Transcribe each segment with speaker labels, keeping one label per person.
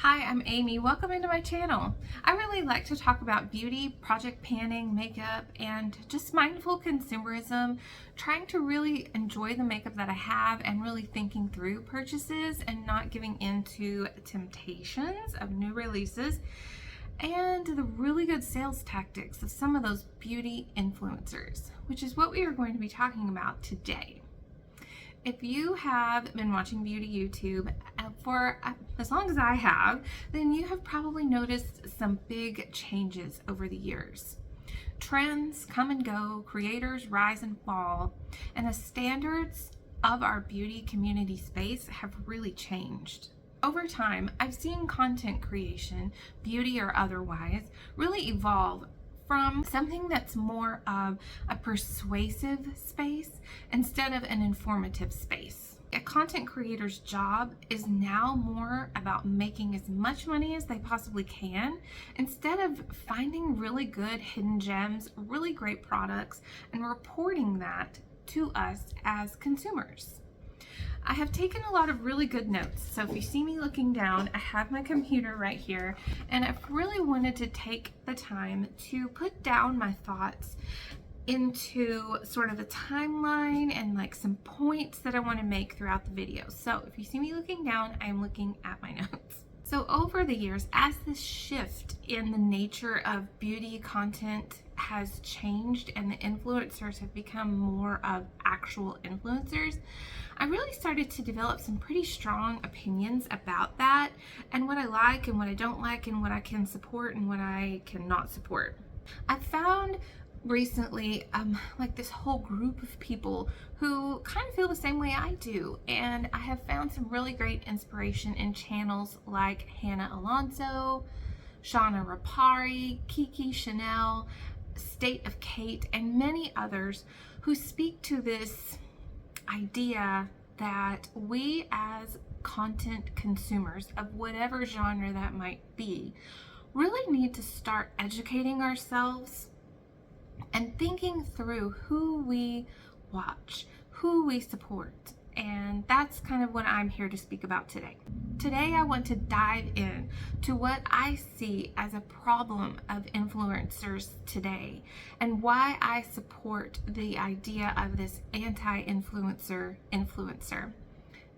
Speaker 1: Hi, I'm Amy. Welcome into my channel. I really like to talk about beauty, project panning, makeup, and just mindful consumerism, trying to really enjoy the makeup that I have and really thinking through purchases and not giving into temptations of new releases and the really good sales tactics of some of those beauty influencers, which is what we are going to be talking about today. If you have been watching beauty YouTube for as long as I have, then you have probably noticed some big changes over the years. Trends come and go, creators rise and fall, and the standards of our beauty community space have really changed. Over time, I've seen content creation, beauty or otherwise, really evolve from something that's more of a persuasive space instead of an informative space. A content creator's job is now more about making as much money as they possibly can instead of finding really good hidden gems, really great products, and reporting that to us as consumers. I have taken a lot of really good notes. So if you see me looking down, I have my computer right here, and I've really wanted to take the time to put down my thoughts into sort of a timeline and like some points that I want to make throughout the video. So if you see me looking down, I'm looking at my notes. So over the years, as this shift in the nature of beauty content has changed and the influencers have become more of actual influencers, I really started to develop some pretty strong opinions about that and what I like and what I don't like and what I can support and what I cannot support. I found recently like this whole group of people who kind of feel the same way I do, and I have found some really great inspiration in channels like Hannah Alonso, Shauna Rapari, Kiki Chanel, State of Kate, and many others who speak to this idea that we as content consumers of whatever genre that might be really need to start educating ourselves and thinking through who we watch, who we support. And that's kind of what I'm here to speak about today. Today, I want to dive in to what I see as a problem of influencers today and why I support the idea of this anti-influencer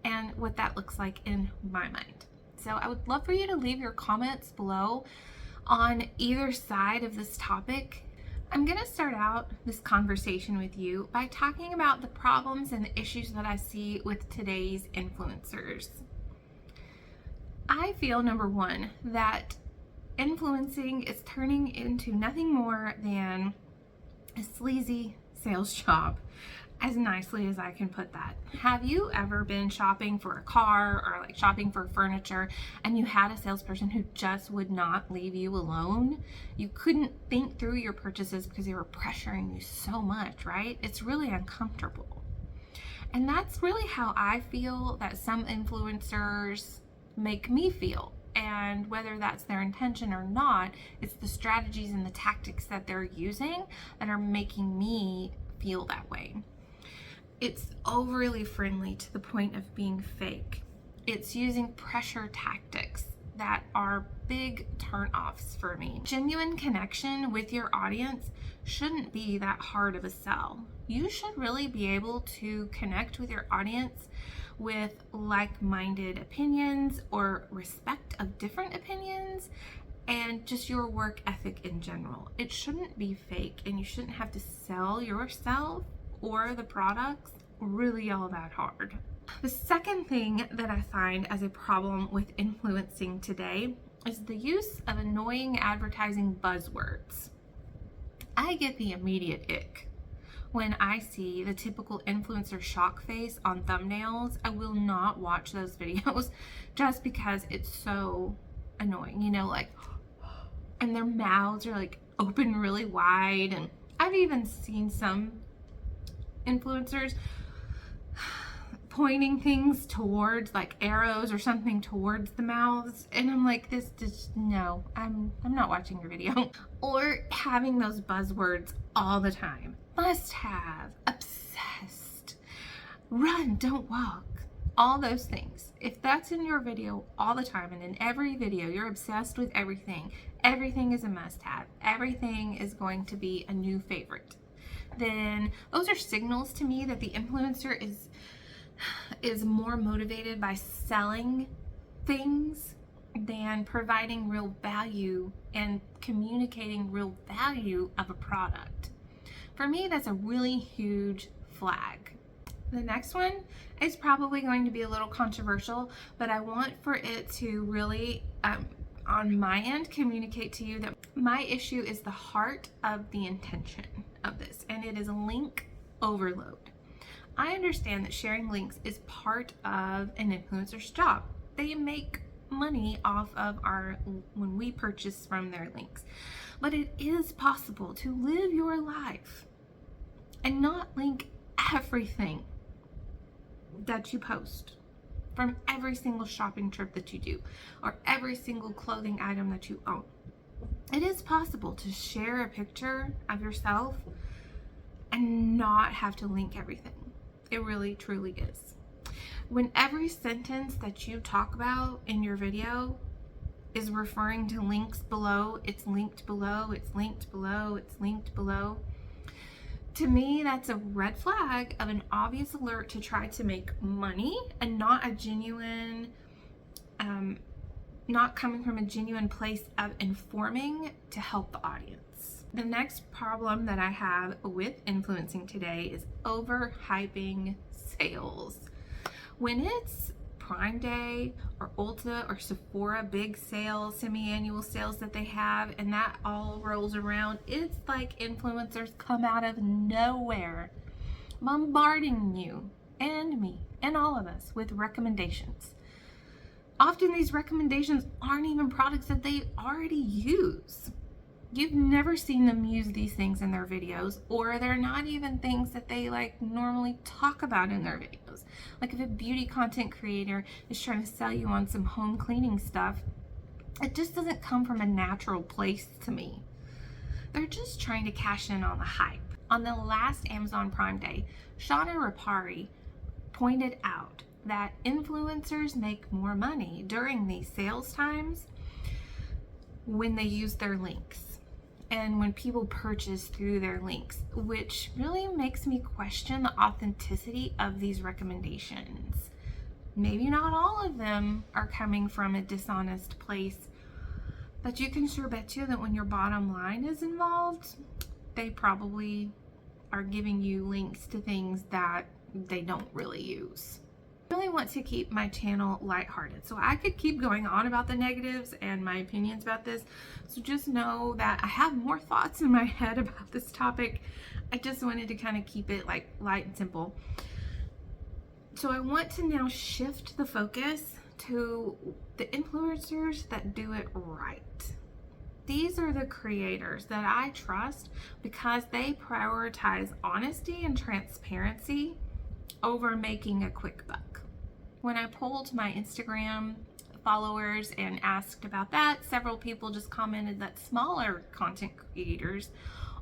Speaker 1: and what that looks like in my mind. So I would love for you to leave your comments below on either side of this topic. I'm going to start out this conversation with you by talking about the problems and the issues that I see with today's influencers. I feel, number one, that influencing is turning into nothing more than a sleazy sales job, as nicely as I can put that. Have you ever been shopping for a car or like shopping for furniture and you had a salesperson who just would not leave you alone? You couldn't think through your purchases because they were pressuring you so much, right? It's really uncomfortable. And that's really how I feel that some influencers make me feel. And whether that's their intention or not, it's the strategies and the tactics that they're using that are making me feel that way. It's overly friendly to the point of being fake. It's using pressure tactics that are big turn-offs for me. Genuine connection with your audience shouldn't be that hard of a sell. You should really be able to connect with your audience with like-minded opinions or respect of different opinions and just your work ethic in general. It shouldn't be fake, and you shouldn't have to sell yourself or the products really all that hard. The second thing that I find as a problem with influencing today is the use of annoying advertising buzzwords. I get the immediate ick when I see the typical influencer shock face on thumbnails. I will not watch those videos just because it's so annoying, you know, like, and their mouths are like open really wide. And I've even seen some influencers pointing things towards, like arrows or something towards the mouths, and I'm like, this just, no, I'm not watching your video. Or having those buzzwords all the time. Must have, obsessed, run, don't walk, all those things. If that's in your video all the time, and in every video you're obsessed with everything, everything is a must-have, everything is going to be a new favorite, then those are signals to me that the influencer is more motivated by selling things than providing real value and communicating real value of a product. For me, that's a really huge flag. The next one is probably going to be a little controversial, but I want for it to really, on my end, communicate to you that my issue is the heart of the intention of this, and it is link overload. I understand that sharing links is part of an influencer's job. They make money off of when we purchase from their links. But it is possible to live your life and not link everything that you post from every single shopping trip that you do or every single clothing item that you own. It is possible to share a picture of yourself and not have to link everything. It really, truly is. When every sentence that you talk about in your video is referring to links below, it's linked below, it's linked below, it's linked below, to me, that's a red flag of an obvious alert to try to make money and not a genuine, not coming from a genuine place of informing to help the audience. The next problem that I have with influencing today is overhyping sales. When it's Prime Day or Ulta or Sephora big sales, semi-annual sales that they have, and that all rolls around, it's like influencers come out of nowhere bombarding you and me and all of us with recommendations. Often these recommendations aren't even products that they already use. You've never seen them use these things in their videos, or they're not even things that they normally talk about in their videos. Like if a beauty content creator is trying to sell you on some home cleaning stuff, it just doesn't come from a natural place to me. They're just trying to cash in on the hype. On the last Amazon Prime Day, Shauna Rapari pointed out that influencers make more money during these sales times when they use their links and when people purchase through their links, which really makes me question the authenticity of these recommendations. Maybe not all of them are coming from a dishonest place, but you can sure bet you that when your bottom line is involved, they probably are giving you links to things that they don't really use. I really want to keep my channel lighthearted, so I could keep going on about the negatives and my opinions about this. So just know that I have more thoughts in my head about this topic. I just wanted to kind of keep it light and simple. So I want to now shift the focus to the influencers that do it right. These are the creators that I trust because they prioritize honesty and transparency over making a quick buck. When I polled my Instagram followers and asked about that, several people just commented that smaller content creators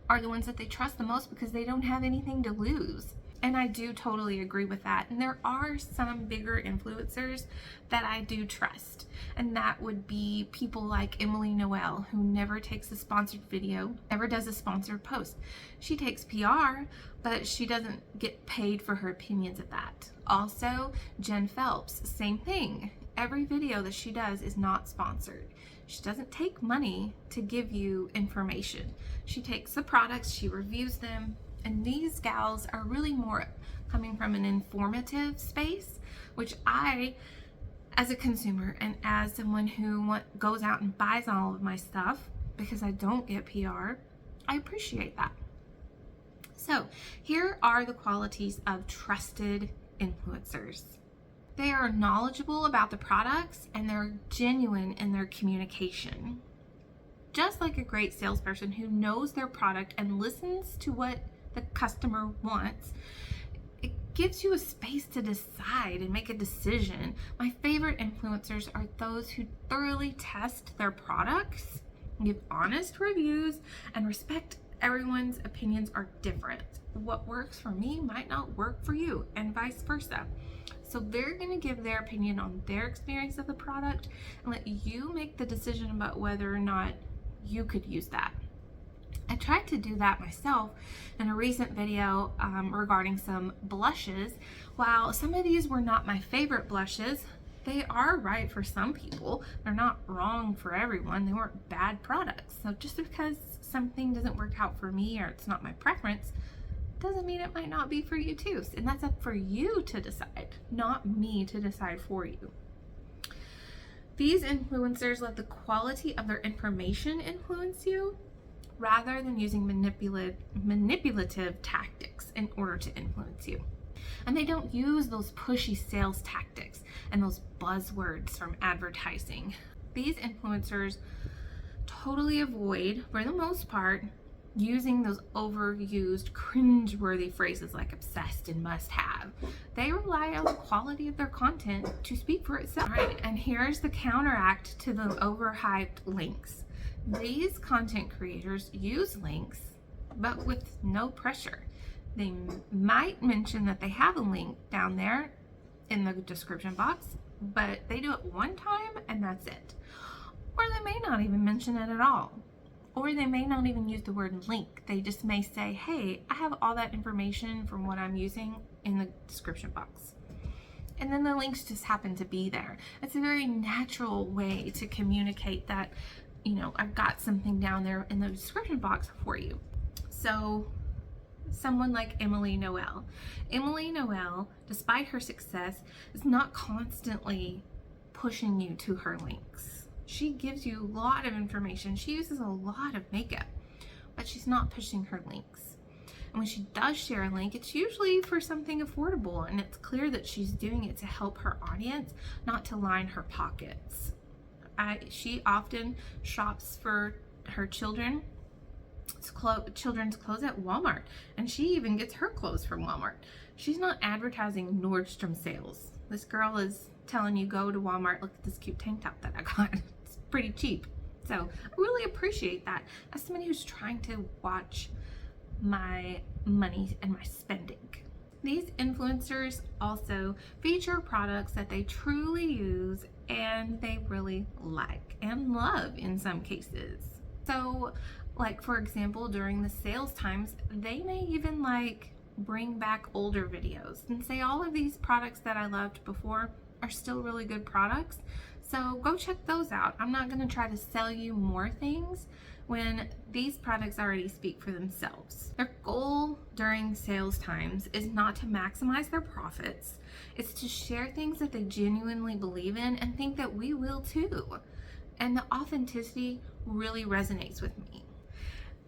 Speaker 1: are the ones that they trust the most because they don't have anything to lose. And I do totally agree with that. And there are some bigger influencers that I do trust. And that would be people like Emily Noel, who never takes a sponsored video, never does a sponsored post. She takes PR, but she doesn't get paid for her opinions of that. Also, Jen Phelps, same thing. Every video that she does is not sponsored. She doesn't take money to give you information. She takes the products, she reviews them, and these gals are really more coming from an informative space, which I, as a consumer and as someone who goes out and buys all of my stuff because I don't get PR, I appreciate that. So here are the qualities of trusted influencers. They are knowledgeable about the products and they're genuine in their communication. Just like a great salesperson who knows their product and listens to what the customer wants, it gives you a space to decide and make a decision. My favorite influencers are those who thoroughly test their products, give honest reviews, and respect everyone's opinions are different. What works for me might not work for you, and vice versa. So they're going to give their opinion on their experience of the product and let you make the decision about whether or not you could use that. I tried to do that myself in a recent video regarding some blushes. While some of these were not my favorite blushes, they are right for some people. They're not wrong for everyone. They weren't bad products. So just because something doesn't work out for me or it's not my preference, doesn't mean it might not be for you too. And that's up for you to decide, not me to decide for you. These influencers let the quality of their information influence you rather than using manipulative tactics in order to influence you. And they don't use those pushy sales tactics and those buzzwords from advertising. These influencers totally avoid, for the most part, using those overused, cringe-worthy phrases like obsessed and must have. They rely on the quality of their content to speak for itself. All right, and here's the counteract to the overhyped links. These content creators use links, but with no pressure. They might mention that they have a link down there in the description box, but they do it one time and that's it. Or they may not even mention it at all. Or they may not even use the word link. They just may say, hey, I have all that information from what I'm using in the description box. And then the links just happen to be there. It's a very natural way to communicate that, you know, I've got something down there in the description box for you. So someone like Emily Noel. Emily Noel, despite her success, is not constantly pushing you to her links. She gives you a lot of information. She uses a lot of makeup, but she's not pushing her links. And when she does share a link, it's usually for something affordable, and it's clear that she's doing it to help her audience, not to line her pockets. She often shops for her children's clothes at Walmart, and she even gets her clothes from Walmart. She's not advertising Nordstrom sales. This girl is telling you, go to Walmart, look at this cute tank top that I got. It's pretty cheap. So I really appreciate that as somebody who's trying to watch my money and my spending. These influencers also feature products that they truly use and they really like and love in some cases. So like, for example, during the sales times, they may even like bring back older videos and say all of these products that I loved before are still really good products. So go check those out. I'm not going to try to sell you more things when these products already speak for themselves. Their goal during sales times is not to maximize their profits. It's to share things that they genuinely believe in and think that we will too. And the authenticity really resonates with me.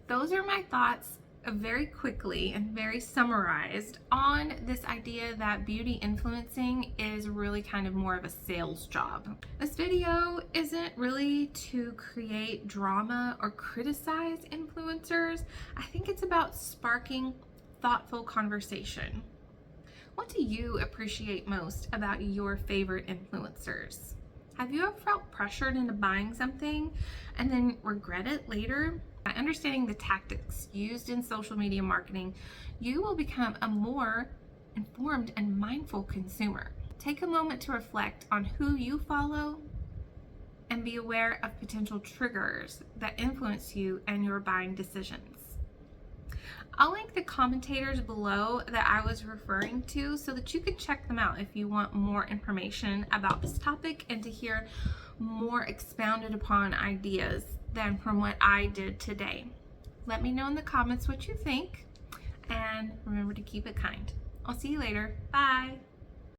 Speaker 1: Those are my thoughts very quickly and very summarized on this idea that beauty influencing is really kind of more of a sales job. This video isn't really to create drama or criticize influencers. I think it's about sparking thoughtful conversation. What do you appreciate most about your favorite influencers? Have you ever felt pressured into buying something and then regret it later? By understanding the tactics used in social media marketing, you will become a more informed and mindful consumer. Take a moment to reflect on who you follow and be aware of potential triggers that influence you and your buying decisions. I'll link the commentators below that I was referring to so that you can check them out if you want more information about this topic and to hear more expounded upon ideas than from what I did today. Let me know in the comments what you think, and remember to keep it kind. I'll see you later. Bye.